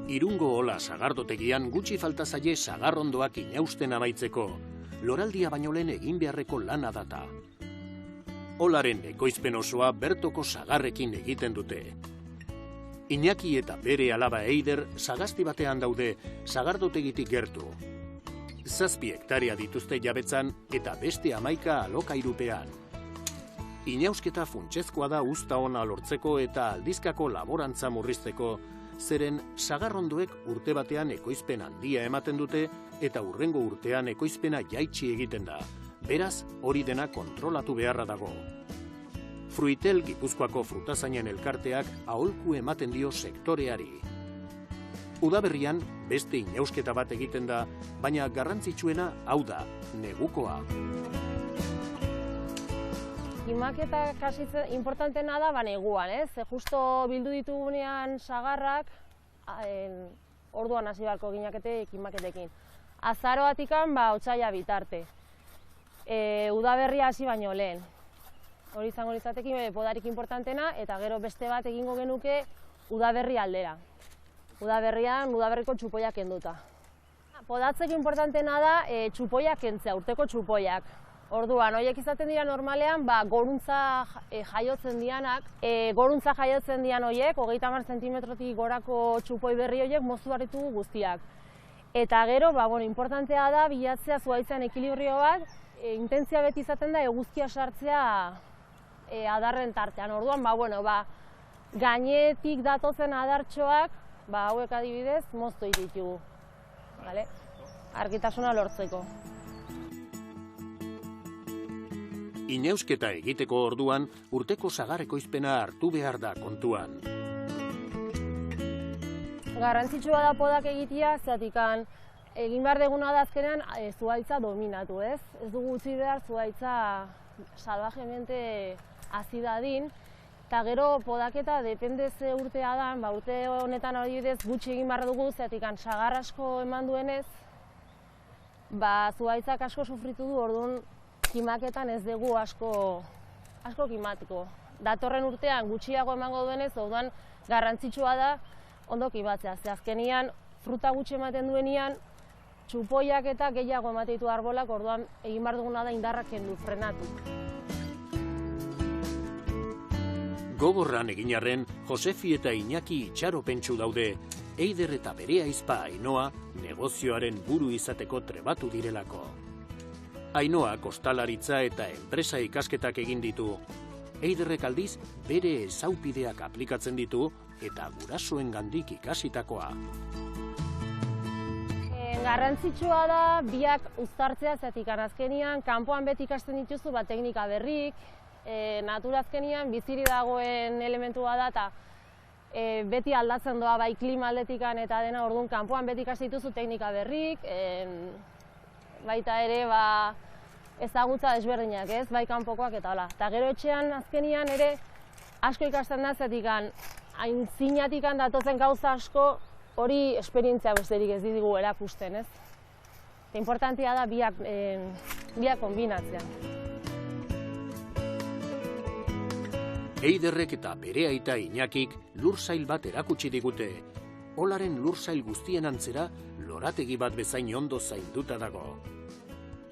Irungo Ola sagardotegian gutxi falta zaie sagarrondoak inausten amaitzeko, loraldia baino lehen egin beharreko lana data. Olaren ekoizpen osoa bertoko sagarrekin egiten dute. Iñaki eta bere alaba Eider sagasti batean daude sagardotegitik gertu. 7 hektarea dituzte jabetzan eta beste 11 alokairupean. Inausketa funtsezkoa da uzta ona lortzeko eta aldizkako laborantza murrizteko, zeren sagarrondoek urte batean ekoizpen handia ematen dute eta hurrengo urtean ekoizpena jaitsi egiten da. Beraz, hori dena kontrolatu beharra dago. Fruitel Gipuzkoako frutazainen elkarteak aholku ematen dio sektoreari. Udaberrian beste inausketa bat egiten da, baina garrantzitsuena hau da, negukoa. Kimaketa kasitzen importantena da neguan, ez? Justo bildu ditugunean sagarrak, orduan hasi beharko ginakete kimaketekin. Azaroatikan otsaila bitarte. Udaberria hasi baino lehen. Hori izango litzatekin podarik importantena, eta gero beste bat egingo genuke udaberri aldera. Udaberrian, udaberriko txupoiak kenduta. Podatzek importantena da txupoiak kentzea, urteko txupoiak. Orduan, horiek izaten dira normalean, goruntza jaiotzen dianak. Goruntza jaiotzen dian horiek, 30 zentimetrotik gorako txupoi berri horiek moztu behar ditugu guztiak. Eta gero, importantea da, bilatzea zuhaitzen ekilibrio bat, intentzia beti izaten da eguzkia sartzea adarren tartean. Orduan, gainetik datozen adartxoak, hauek adibidez, moztu ditugu. Argitasuna lortzeko. Inausketa egiteko orduan, urteko sagar ekoizpena hartu behar da kontuan. Garrantzitsua da podak egitea, zergatik egin behar deguna da azkenean zuhaitza dominatu, ez? Ez dugu utzi behar zuhaitza salvajemente hazi dadin, eta gero podaketa depende ze urtea da, urte honetan adibidez gutxi egin behar dugu, zergatik sagar asko eman duenez, zuhaitzak asko sufritu du, orduan kimaketan ez dugu asko kimatiko. Datorren urtean gutxiago emango duenez, orduan garrantzitsua da ondo kimatzea. Ze azkenian fruta gutxi ematen duenean, txupoiak eta gehiago ematen ditu arbolak, orduan egin behar duguna da indarrak kendu, frenatu. Gogorran egin arren, Josefi eta Iñaki itxaropentsu daude, Eider eta bere ahizpa Ainhoa negozioaren buru izateko trebatu direlako. Ainhoa kostalaritza eta enpresa ikasketak egin ditu. Eiderrek aldiz bere ezaupideak aplikatzen ditu eta gurasoengandik ikasitakoa. Garrantzitsua da biak uztartzea, zergatik azkenian kanpoan beti ikasten dituzu teknika berrik, natura azkenian biziri dagoen elementua da eta beti aldatzen doa bai klima aldetikan eta dena, orduan kanpoan beti ikasten dituzu teknika berrik, baita ere ezagutza desberdinak, ez, bai kanpokoak eta hola. Eta gero etxean azkenian ere asko ikasten da, zergatik aintzinatik datozen gauza asko hori esperientzia besterik ez digu erakusten, ez. Eta importantia da biak konbinatzea. Eiderrek eta bere aita Iñakik lursail bat erakutsi digute. Olaren lursail guztien antzera lorategi bat bezain ondo zainduta dago.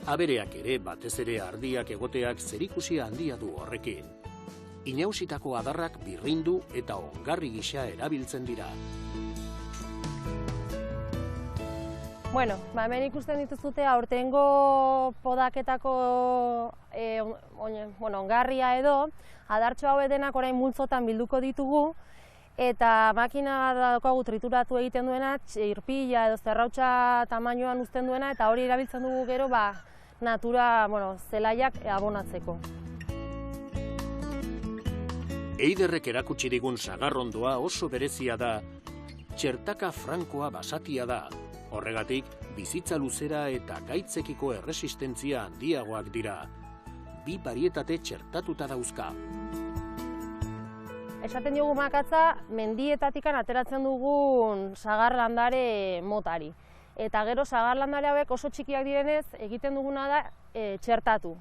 Abereak ere batez ere ardiak egoteak zerikusia handia du horrekin. Inausitako adarrak birrindu eta ongarri gisa erabiltzen dira. Hemen ikusten dituzute aurtengo podaketako ongarria edo, adartxo hau denak orain multzotan bilduko ditugu, eta makina daukagu trituratu egiten duena, txirpila edo zerrautxa tamainoan uzten duena, eta hori erabiltzen dugu gero natura zelaiak abonatzeko. Eiderrek erakutsi digun sagarrondoa oso berezia da, txertaka frankoa basatia da. Horregatik, bizitza luzera eta gaitzekiko erresistentzia handiagoak dira. 2 barietate txertatuta dauzka. Esaten diogu makatza, mendietatikan ateratzen dugun sagar landare motari. Eta gero sagar landare hauek oso txikiak direnez, egiten duguna da txertatu.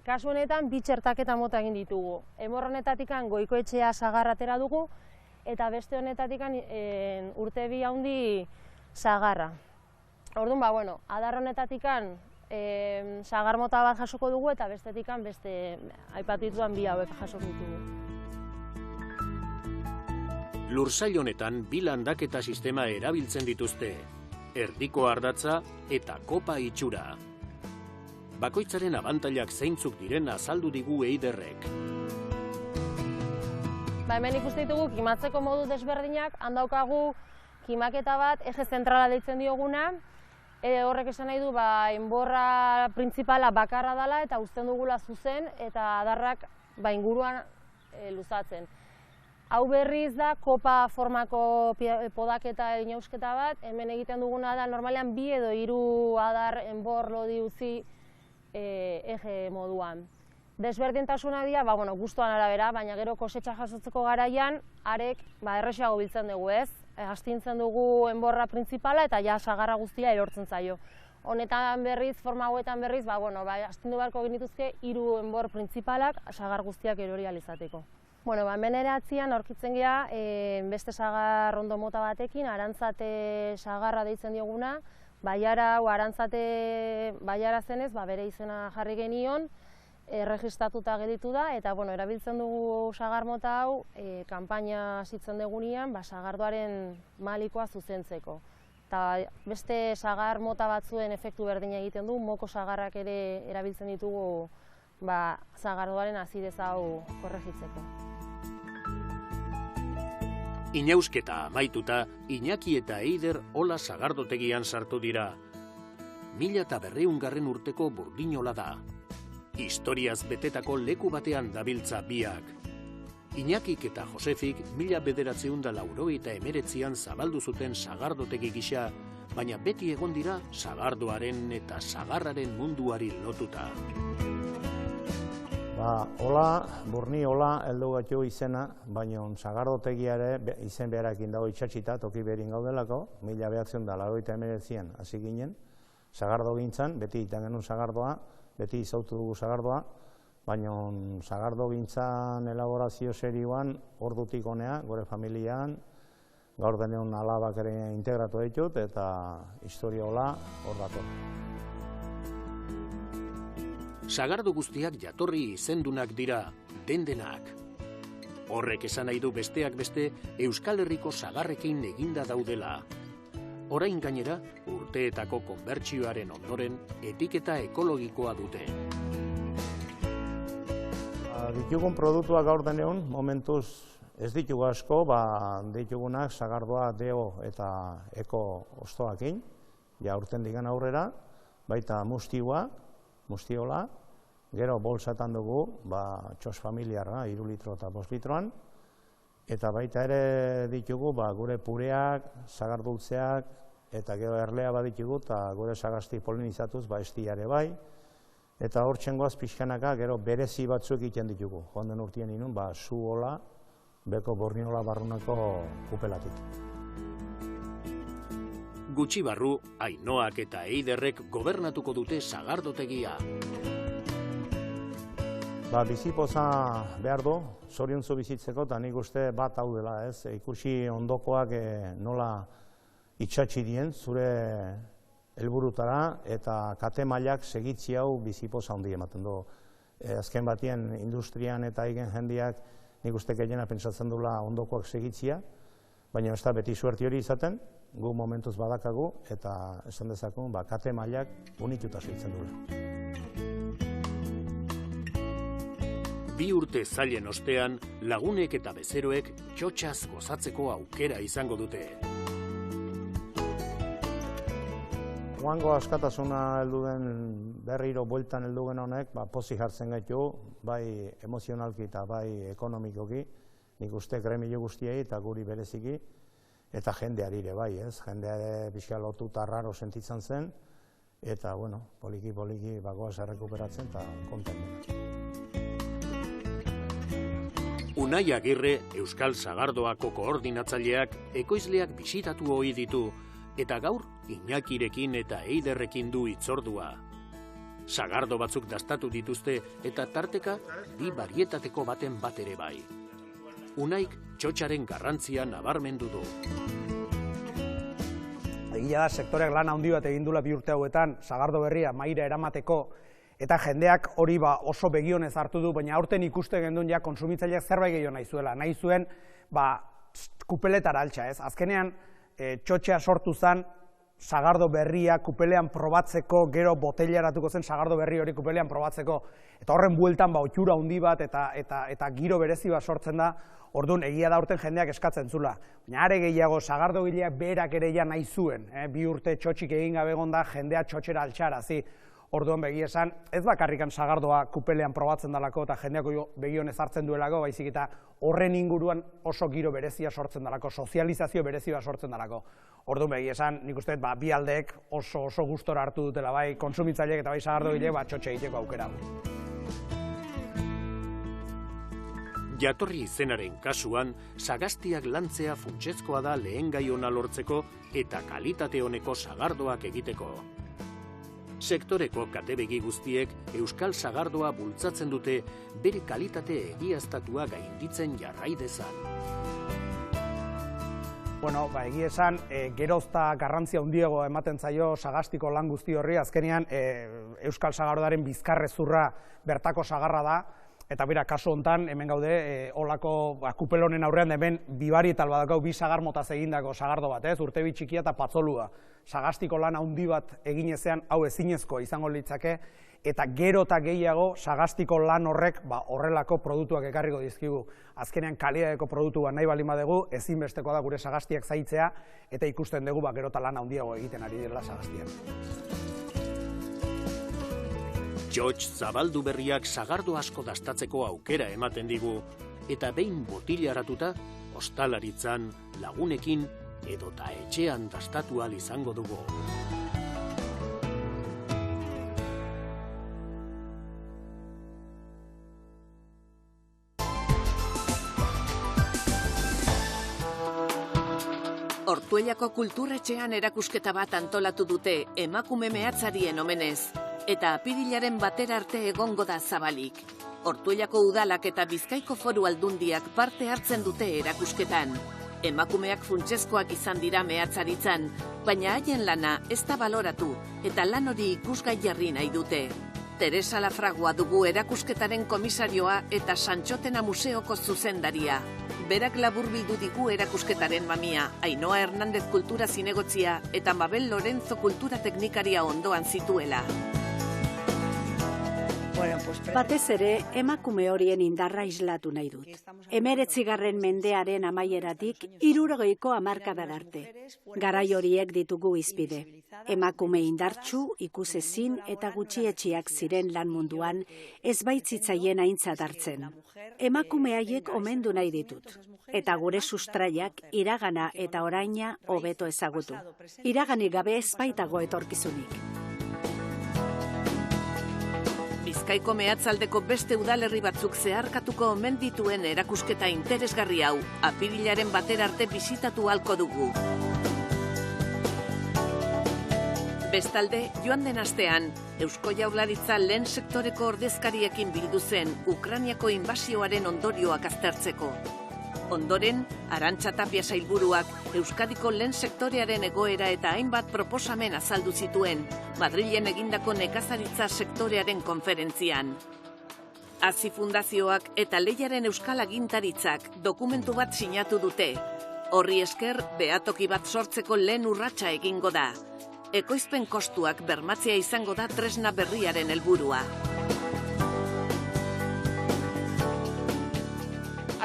Kasu honetan, 2 txertaketa mota egin ditugu. Emorronetatikan Goikoetxea sagar atera dugu, eta beste honetatik urte bi handi sagarra. Orduan, bueno, adar honetatik sagar mota bat jasoko dugu eta bestetik beste aipatu ditudan bi hauek jasoko ditugu. Lursail honetan bi landaketa sistema erabiltzen dituzte, erdiko ardatza eta kopa itxura. Bakoitzaren abantailak zeintzuk diren azaldu digu Eiderrek. Hemen ikusten ditugu kimatzeko modu desberdinak, handaukagu kimaketa bat eje zentrala deitzen dioguna, horrek esan nahi du enborra printzipala bakarra dela eta uzten dugula zuzen eta adarrak inguruan luzatzen. Hau berriz da kopa formako podaketa inausketa bat, hemen egiten duguna da normalean 2 edo 3 adar enbor lodi utzi eje moduan. Desberdintasuna dira, gustuan arabera, baina gero kosetxa jasotzeko garaian, arek erresago biltzen dugu, ez? Astintzen dugu enborra printzipala eta ja sagarra guztia erortzen zaio. Honetan berriz, forma hauetan berriz, astindu beharko genituzke 3 enbor printzipalak sagar guztiak erori ahal izateko. Hemen ere atzian aurkitzen gea beste sagar ondo mota batekin, arantzate sagarra deitzen dioguna, baiara hau arantzate baiara zenez, bere izena jarri genion, erregistratuta gelditu da, eta erabiltzen dugu sagar mota hau kanpaina hasitzen dugunean sagardoaren malikoa zuzentzeko. Eta beste sagar mota batzuen efektu berdina egiten du, moko sagarrak ere erabiltzen ditugu sagardoaren azidez hau korregitzeko. Inausketa amaituta, Iñaki eta Eider Ola sagardotegian sartu dira. 1200 urteko burdinola da. Historiaz betetako leku batean dabiltza biak. Iñakik eta Josefik 1989an zabaldu zuten sagardotegi gisa, baina beti egon dira sagardoaren eta sagarraren munduari lotuta. Ola, burni Ola heldu gatu izena, baina sagardotegiare izen beharakin dago itxatxita, toki berin gaudelako, 1989an hasi ginen, sagardo gintzan, beti iten genuen sagardoa, beti izautu dugu sagardoa, baina sagardo gintzan elaborazio serioan ordutik honea, gore familiaan, gaur denean alabak ere integratu ditut, eta historia Ola hor dator. Sagardo guztiak jatorri izendunak dira, dendenak. Horrek esan nahi du besteak beste Euskal Herriko sagarrekin eginda daudela. Orain gainera, urteetako konbertsioaren ondoren etiketa ekologikoa dute. Ditugun produktuak gaur denean, momentuz ez ditugu asko, ditugunak sagardoa deo eta eko ostoakin, ja urten digan aurrera, baita mustiola, gero bolsatan dugu, txos familiarra, 3 litro eta 5 litroan, eta baita ere ditugu gure pureak, sagardultzeak, eta gero erlea baditugu, eta gure sagasti polinizatuz, estiare bai, eta hor txengoaz pixkanaka gero berezi batzuk egiten ditugu. Joan den urtien inun, Zuola, beko Borniola barrunako kupelatik. Gutxi barru, Ainoak eta Eiderrek gobernatuko dute sagardotegia. Bizipoza behar du, zoriontzu bizitzeko, eta nik uste bat hau dela, ez? Ikusi ondokoak nola itxatxi dien, zure helburutara, eta kate mailak segitzi hau bizipoza handi ematen du. Azken batien industrian eta igen jendiak nik uste gehiena pentsatzen dula ondokoak segitzia, baina ez da beti suerti hori izaten, gu momentuz badakagu, eta esan dezakun, kate mailak unituta segitzen dula. 2 urte zailen ostean, lagunek eta bezeroek txotxaz gozatzeko aukera izango dute. Joango askatasuna heldu den berriro bueltan heldu gen honek, pozik hartzen gaitu, bai emozionalki eta bai ekonomikoki, nik uste gremio guztiei eta guri bereziki, eta jendeari ere bai, ez? Jendea pixka lotuta raro sentitzen zen, eta, poliki bagoaz errekuperatzen eta kontentu. Unai Agirre, Euskal Sagardoako koordinatzaileak, ekoizleak bisitatu ohi ditu, eta gaur Iñakirekin eta Eiderrekin du hitzordua. Sagardo batzuk dastatu dituzte eta tarteka 2 barietateko baten bat ere bai. Unaik txotxaren garrantzia nabarmendu du. Egia da, sektoreak lan handi bat egin duela 2 urte hauetan, sagardo berria mahaira eramateko, eta jendeak hori oso begionez hartu du, baina aurten ikuste genduen ja kontsumitzaileak zerbait gehiago nahi zuela. Nahi zuen kupeletara altxa, ez? Azkenean, txotxea sortu zen, sagardo berria kupelean probatzeko, gero botellaratuko zen sagardo berri hori kupelean probatzeko. Eta horren bueltan otxura handi bat eta giro berezi bat sortzen da, orduan egia da urten jendeak eskatzen zula. Baina are gehiago, sagardo gileak berak ere ja nahi zuen, 2 urte txotxik egin gabe egon da jendea txotxera altxarazi. Orduan begi esan, ez bakarrikan sagardoa kupelean probatzen dalako eta jendeak begionez hartzen duelako, baizik eta horren inguruan oso giro berezia sortzen dalako, sozializazio berezia sortzen dalako. Orduan begi esan, nik uste bi aldeek oso gustora hartu dutela, bai kontsumitzaileek eta bai sagardogileek txotxe egiteko aukera. Jatorri izenaren kasuan, sagastiak lantzea funtsezkoa da lehengai ona lortzeko eta kalitate honeko sagardoak egiteko. Sektoreko katebegi guztiek euskal sagardoa bultzatzen dute bere kalitate egiaztatua gainditzen jarrai dezan. Egia esan, gerozta garrantzia handiagoa ematen zaio sagastiko lan guzti horri, azkenean euskal sagardaren bizkarrezurra bertako sagarra da, eta bera, kasu hontan, hemen gaude, olako kupelonen aurrean hemen bibarietal badakau 2 sagar motaz egindako sagardo bat, urtebi txikia eta patzolua. Sagastiko lan handi bat egin ezean, hau ezinezko izango litzake, eta gero eta gehiago sagastiko lan horrek horrelako produktuak ekarriko dizkigu. Azkenean kalitateko produktua nahi baldin badugu, ezinbestekoa da gure sagastiak zaintzea, eta ikusten dugu gero eta lan handiago egiten ari direla sagastiak. Txotx zabaldu berriak sagardo asko dastatzeko aukera ematen digu, eta behin botilaratuta, ostalaritzan, lagunekin, edota etxean dastatu ahal izango dugu. Ortuellako kulturetxean erakusketa bat antolatu dute emakume mehatzarien omenez, eta apirilaren batera arte egongo da zabalik. Ortuellako udalak eta Bizkaiko Foru Aldundiak parte hartzen dute erakusketan. Emakumeak funtsezkoak izan dira mehatzaritzan, baina haien lana ez da baloratu eta lan hori ikusgai jarri nahi dute. Teresa Lafragua dugu erakusketaren komisarioa eta Santxotena Museoko zuzendaria. Berak laburbildu digu erakusketaren mamia, Ainhoa Hernández kultura zinegotzia eta Mabel Lorenzo kultura teknikaria ondoan zituela. Batez ere, emakume horien indarra islatu nahi dut. 19. mendearen amaieratik 60ko hamarkadan arte. Garai horiek ditugu izpide. Emakume indartsu, ikusezin eta gutxietxiak ziren lan munduan ez baitzitzaien aintzat hartzen. Emakume haiek omendu nahi ditut. Eta gure sustraiak iragana eta oraina hobeto ezagutu. Iraganik gabe ez baitago etorkizunik. Bizkaiko mehatzaldeko beste udalerri batzuk zeharkatuko omen dituen erakusketa interesgarri hau, apirilaren batera arte bisitatu ahalko dugu. Bestalde, joan den astean, Eusko Jaurlaritza lehen sektoreko ordezkariekin bildu zen Ukrainiako inbasioaren ondorioak aztertzeko. Ondoren, Arantxa Tapia sailburuak Euskadiko lehen sektorearen egoera eta hainbat proposamen azaldu zituen, Madrilen egindako nekazaritza sektorearen konferentzian. Hazi Fundazioak eta Lehiaren Euskal Agintaritzak dokumentu bat sinatu dute. Horri esker, behatoki bat sortzeko lehen urratsa egingo da. Ekoizpen kostuak bermatzea izango da tresna berriaren helburua.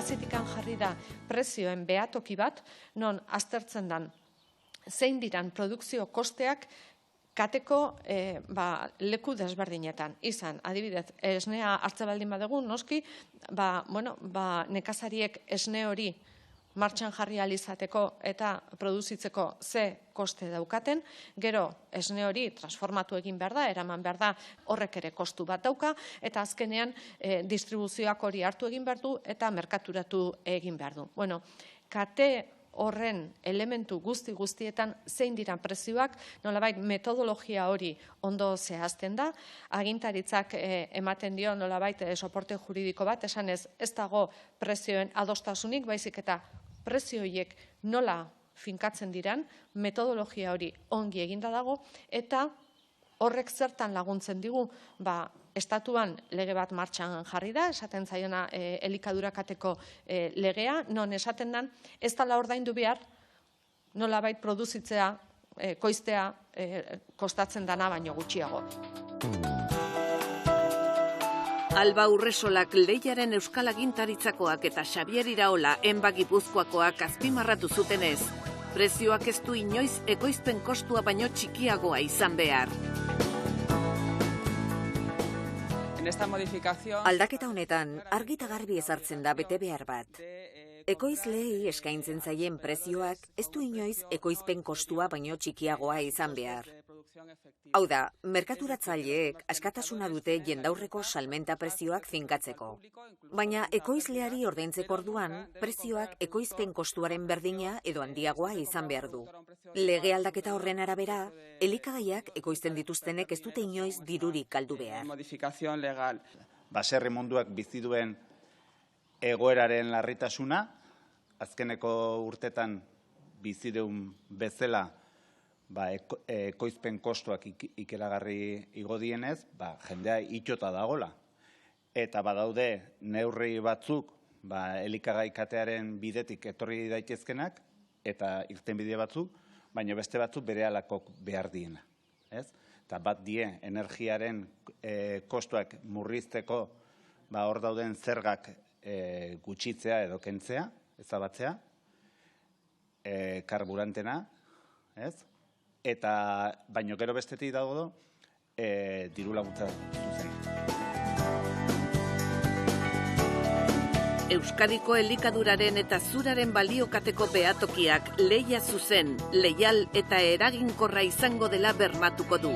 Azitikan jarri da prezioen behatoki bat, non aztertzen dan zein diran produkzio kosteak kateko leku desberdinetan. Izan, adibidez, esnea hartze baldin badugu, noski, nekazariek esne hori martxan jarri ahal izateko eta produzitzeko ze koste daukaten, gero esne hori transformatu egin behar da, eraman behar da, horrek ere kostu bat dauka, eta azkenean distribuzioak hori hartu egin behar du eta merkaturatu egin behar du. Kate horren elementu guztietan zein diran prezioak, nolabait metodologia hori ondo zehazten da, agintaritzak ematen dio nolabait soporte juridiko bat, esanez ez dago prezioen adostasunik, baizik eta prezio horiek nola finkatzen diran, metodologia hori ongi eginda dago, eta horrek zertan laguntzen digu, estatuan lege bat martxan jarri da, esaten zaiona elikadura kateko legea, non esaten den, ez dela ordaindu behar, nolabait produzitzea, koiztea, kostatzen dana baino gutxiago. Alba Urresolak Lehiaren Euskal Agintaritzakoak eta Xabier Iraola Enba Gipuzkoakoak azpimarratu zutenez, prezioak ez du inoiz ekoizpen kostua baino txikiagoa izan behar. Aldaketa honetan, argi eta garbi ezartzen da bete behar bat. Ekoizleei eskaintzen zaien prezioak ez du inoiz ekoizpen kostua baino txikiagoa izan behar. Hau da, merkaturatzaileek askatasuna dute jendaurreko salmenta prezioak finkatzeko. Baina ekoizleari ordaintzeko orduan, prezioak ekoizpen kostuaren berdina edo handiagoa izan behar du. Lege aldaketa horren arabera, elikagaiak ekoizten dituztenek ez dute inoiz dirurik galdu behar. Baserri munduak bizi duen egoeraren larritasuna, azkeneko urtetan bizi duen bezala ekoizpen kostuak ikeragarri igo dienez, jendea itxota dagola. Eta badaude neurri batzuk elikagai katearen bidetik etorri daitezkenak, eta irtenbide batzuk, baina beste batzuk berehalako behar diena. Eta bat die, energiaren kostuak murrizteko hor dauden zergak gutxitzea edo kentzea, ezabatzea, karburantena, eta baino gero bestetik dago diru laguntza zuzen. Euskadiko elikaduraren eta zuraren baliokateko behatokiak lehia zuzen, leial eta eraginkorra izango dela bermatuko du.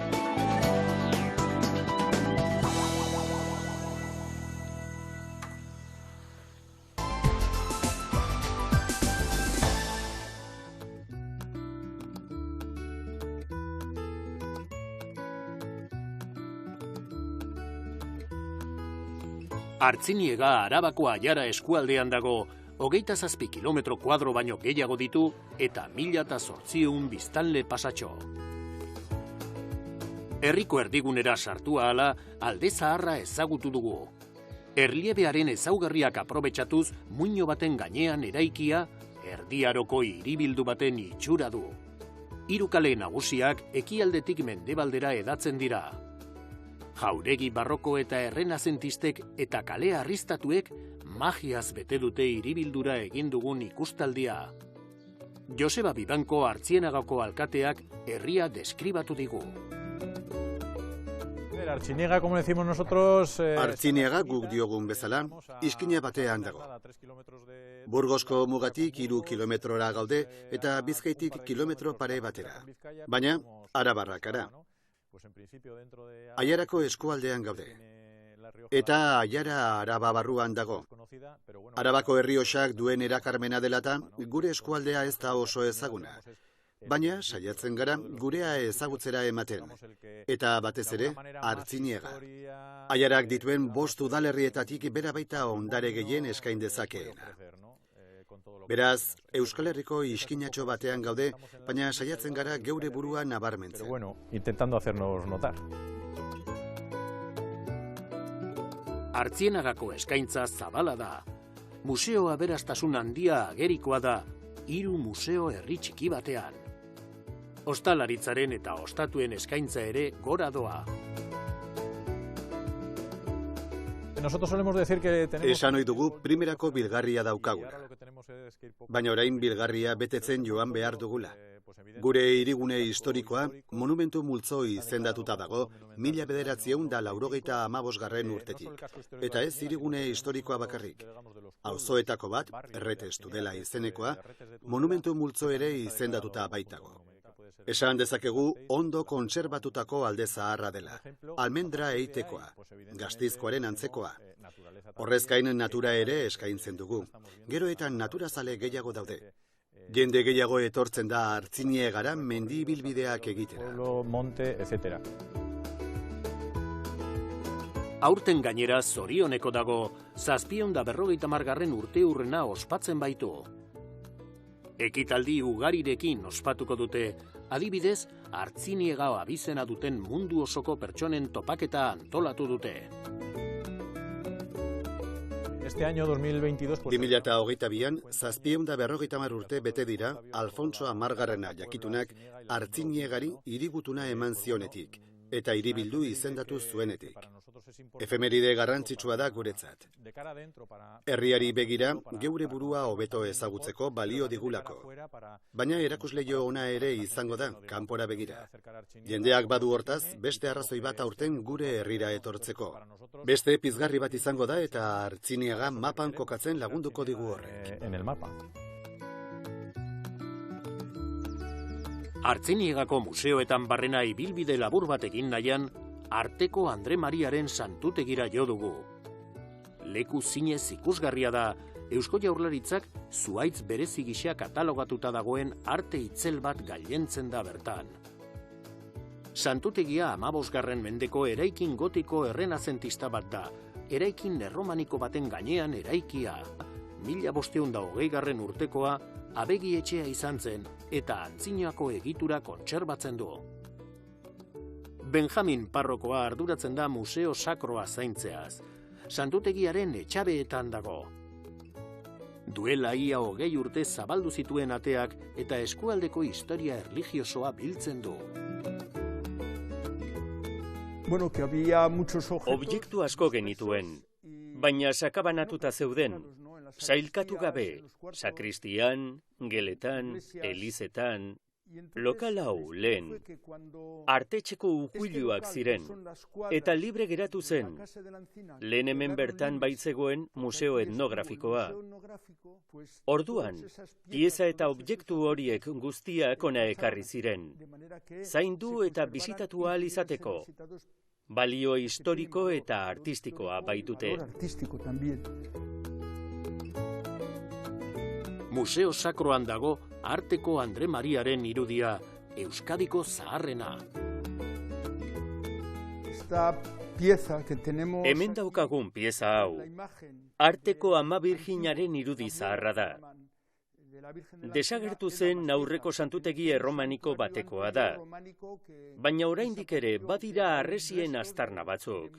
Artziniega Arabako Aiara eskualdean dago, 27 kilometro kuadro baino gehiago ditu eta 1.800 biztanle pasatxo. Herriko erdigunera sartu ahala, alde zaharra ezagutu dugu. Erliebearen ezaugarriak aprobetxatuz, muino baten gainean eraikia, erdiaroko hiribildu baten itxura du. 3 kale nagusiak ekialdetik mendebaldera edatzen dira. Jauregi barroko eta errenazentistek eta kale arristatuek magiaz bete dute hiribildura egin dugun ikustaldia. Joseba Bibanko Artzienegako alkateak herria deskribatu digu. Artziniega, como decimos nosotros... Artziniega guk diogun bezala, iskina batean dago. Burgosko mugatik 3 kilometrora gaude eta Bizkaitik kilometro pare batera. Baina, Arabarrakara. Aiarako eskualdean gaude. Eta Aiara Araba barruan dago. Arabako Errioxak duen erakarmena delata, gure eskualdea ez da oso ezaguna. Baina, saiatzen gara, gurea ezagutzera ematen. Eta batez ere, Artziniega. Aiarak dituen 5 udalerrietatik bera baita ondare gehien eskain dezakeena. Beraz, Euskal Herriko iskinatxo batean gaude, baina saiatzen gara geure burua nabarmentzen. Intentando hacernos notar. Artzienegako eskaintza zabala da. Museo aberastasun handia agerikoa da, 3 museo herri txiki batean. Ostalaritzaren eta ostatuen eskaintza ere gora doa. Nosotros solemos decir que tenemos... Esan ohi dugu primerako bilgarria daukagula. Baina orain bilgarria betetzen joan behar dugula. Gure hirigune historikoa monumentu multzo izendatuta dago 1995 urtetik. Eta ez hirigune historikoa bakarrik. Auzoetako bat, Erretes Tudela izenekoa, monumentu multzo ere izendatuta baitago. Esan dezakegu ondo kontserbatutako alde zaharra dela, almendra eitekoa, Gastizkoaren antzekoa. Horrez gain natura ere eskaintzen dugu, gero eta naturazale gehiago daude. Jende gehiago etortzen da Artziniegara mendi ibilbideak egitera. Monte, etc. Aurten gainera zorioneko dago, 750. urteurrena ospatzen baitu. Ekitaldi ugarirekin ospatuko dute, adibidez, Artziniega abizena duten mundu osoko pertsonen topaketa antolatu dute. Este año 2022... 2022an, 750 urte bete dira Alfonso Amargarrena jakitunak Artziniegari hirigutuna eman zionetik, eta hiribildu izendatu zuenetik. Efemeride garrantzitsua da guretzat. Herriari begira, geure burua hobeto ezagutzeko balio digulako. Baina erakusleio ona ere izango da, kanpora begira. Jendeak badu hortaz, beste arrazoi bat aurten gure herrira etortzeko. Beste pizgarri bat izango da eta Artziniega mapan kokatzen lagunduko digu horrek. En el mapa. Artziniegako museoetan barrena ibilbide labur bat egin nahian, Arteko Andre Mariaren santutegira jo dugu. Leku zinez ikusgarria da, Eusko Jaurlaritzak zuhaitz berezi gisa katalogatuta dagoen arte itzel bat gailentzen da bertan. Santutegia 15. mendeko eraikin gotiko errenazentista bat da, eraikin erromaniko baten gainean eraikia. 1520. urtekoa abegi etxea izan zen eta antzinoako egitura kontserbatzen du. Benjamin Parrokoa arduratzen da museo sakroa zaintzeaz. Santutegiaren etxabeetan dago. Duela ia 20 urte zabaldu zituen ateak eta eskualdeko historia erlijiosoa biltzen du. Objektu asko genituen, baina sakabanatuta zeuden, sailkatu gabe, sakristian, geletan, elizetan, lokal hau lehen, artetxeko ukuiluak ziren, eta libre geratu zen, lehen hemen bertan baitzegoen museo etnografikoa. Orduan, pieza eta objektu horiek guztiak ona ekarri ziren, zaindu eta bisitatu ahal izateko, balio historiko eta artistikoa baitute. Museo sakroan dago Arteko Andre Mariaren irudia, Euskadiko zaharrena. Hemen daukagun pieza hau, Arteko Ama Birjinaren irudi zaharra da. Desagertu zen aurreko santutegi erromaniko batekoa da, baina oraindik ere badira harresien aztarna batzuk.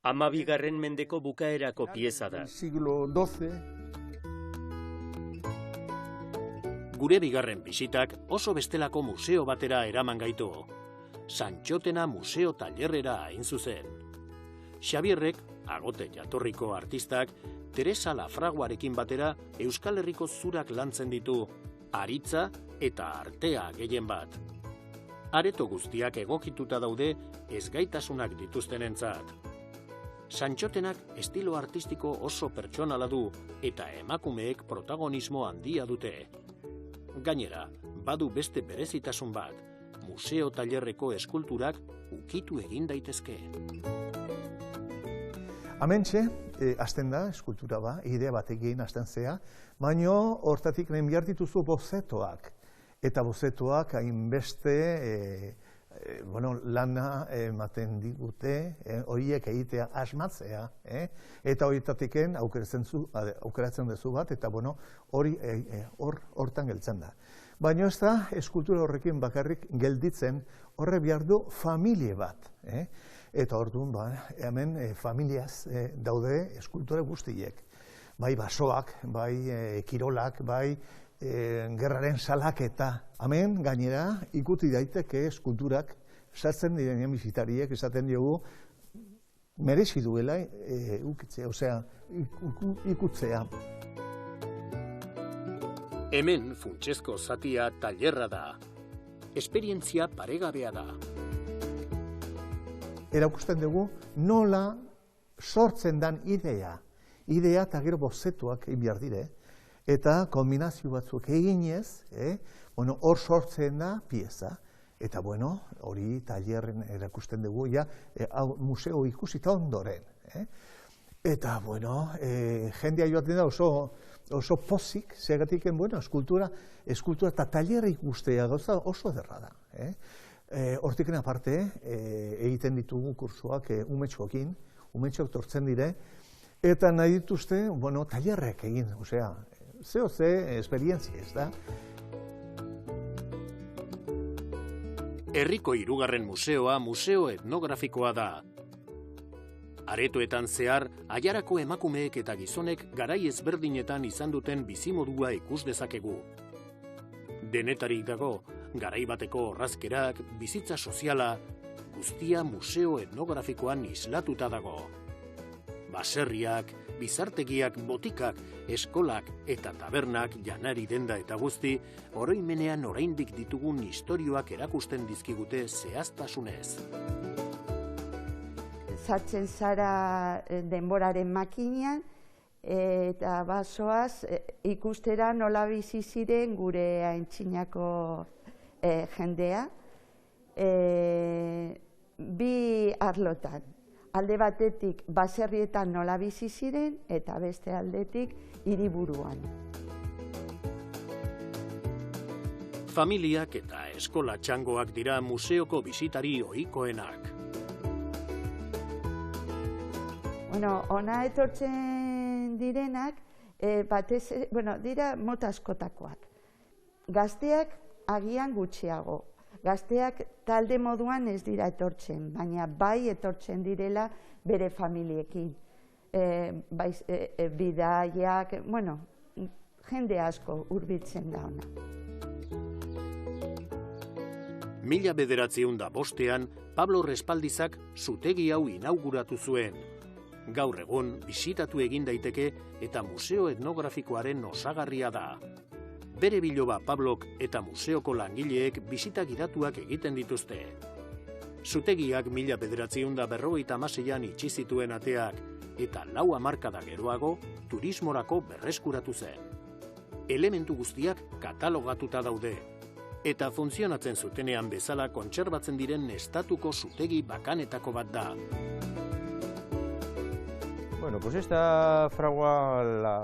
12. mendeko bukaerako pieza da. Gure bigarren bisitak oso bestelako museo batera eraman gaitu. Santxotena museo tailerrera hain zuzen. Xabierrek, agote jatorriko artistak, Teresa Lafraguarekin batera Euskal Herriko zurak lantzen ditu, aritza eta artea gehien bat. Areto guztiak egokituta daude ezgaitasunak dituztenentzat. Santxotenak estilo artistiko oso pertsonala du eta emakumeek protagonismo handia dute. Gainera, badu beste berezitasun bat, museo tailerreko eskulturak ukitu egin daitezke. Hementxe, hasten da, eskultura ba, idea batekin hasten zea, baina hortatik nahi behar dituzu bozetoak. Eta bozetoak hainbeste lana ematen digute, horiek egitea asmatzea, eta horietatik aukeratzen duzu bat, eta hori hortan geltzen da. Baina ez da, eskultura horrekin bakarrik gelditzen, horre behar du familie bat. Eta orduan, hemen familiaz daude eskultura guztiek. Bai basoak, bai kirolak, bai gerraren salaketa. Hemen, gainera, ikuti daiteke eskulturak sartzen direnean bisitariek esaten diogu merezi duela ikutzea. Hemen funtsezko zatia tailerra da. Esperientzia paregabea da. Erakusten dugu nola sortzen dan idea eta gero bozetuak egin behar dire, eta kombinazio batzuk eginez, hor sortzen da pieza, eta hori tailerren erakusten dugu, museo ikusita ondoren. Eta, jendea joaten da oso oso pozik, zegatiken, bueno, eskultura eta tailerra ikustea gauza oso ederra da. Hortiken aparte, egiten ditugu kursuak umetxoak tortzen dire, eta nahi dituzte, bueno, tailerrek egin, osea, ze esperientzia ez da. Herriko hirugarren museoa museo etnografikoa da. Aretoetan zehar, Aiarako emakumeek eta gizonek garai ezberdinetan izan duten bizimodua ikus dezakegu. Denetarik dago, garai bateko orrazkerak, bizitza soziala, guztia museo etnografikoan islatuta dago. Baserriak, bizartegiak, botikak, eskolak eta tabernak, janari denda eta guzti, oroimenean oraindik ditugun istorioak erakusten dizkigute zehaztasunez. Sartzen zara denboraren makinean, eta basoaz ikustera nola bizi ziren gure aintzinako jendea. Bi arlotan, alde batetik baserrietan nola bizi ziren eta beste aldetik hiriburuan. Familiak eta eskola txangoak dira museoko bisitari ohikoenak. Ona etortzen direnak, dira mota askotakoak. Gazteak agian gutxiago. Gazteak talde moduan ez dira etortzen, baina bai etortzen direla bere familiekin. Bidaiak, jende asko hurbiltzen da ona. 1905 Pablo Respaldizak zutegi hau inauguratu zuen. Gaur egun bisitatu egin daiteke eta museo etnografikoaren osagarria da. Bere biloba Pablok eta museoko langileek bisita gidatuak egiten dituzte. Zutegiak 1956an itxi zituen ateak eta 4 hamarkada geroago turismorako berreskuratu zen. Elementu guztiak katalogatuta daude eta funtzionatzen zutenean bezala kontserbatzen diren estatuko zutegi bakanetako bat da.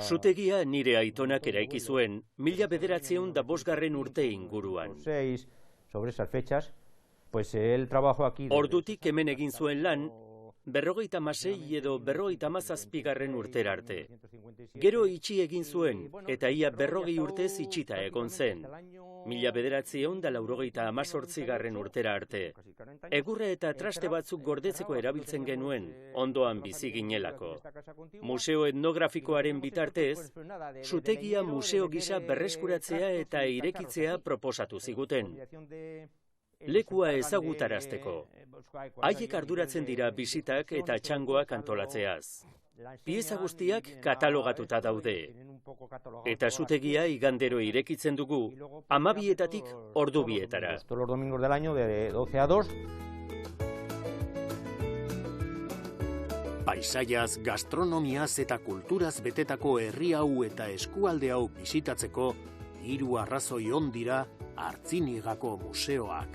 Zutegia nire aitonak eraiki zuen 1905 urte inguruan. Ordutik hemen egin zuen lan, 56 edo 57 urtera arte. Gero itxi egin zuen, eta ia 40 urtez itxita egon zen. 1998 urtera arte. Egurre eta traste batzuk gordetzeko erabiltzen genuen, ondoan bizi ginelako. Museo etnografikoaren bitartez, zutegia museo gisa berreskuratzea eta irekitzea proposatu ziguten. Lekua ezagutarazteko. Haiek arduratzen dira bisitak eta txangoak antolatzeaz. Pieza guztiak katalogatuta daude. Eta zutegia igandero irekitzen dugu, 12:00 ordu 2:00. Los domingos del año de 12 a 2. Paisaiaz, gastronomiaz eta kulturaz betetako herri hau eta eskualde hau bisitatzeko 3 arrazoi on dira Artziniegako museoak.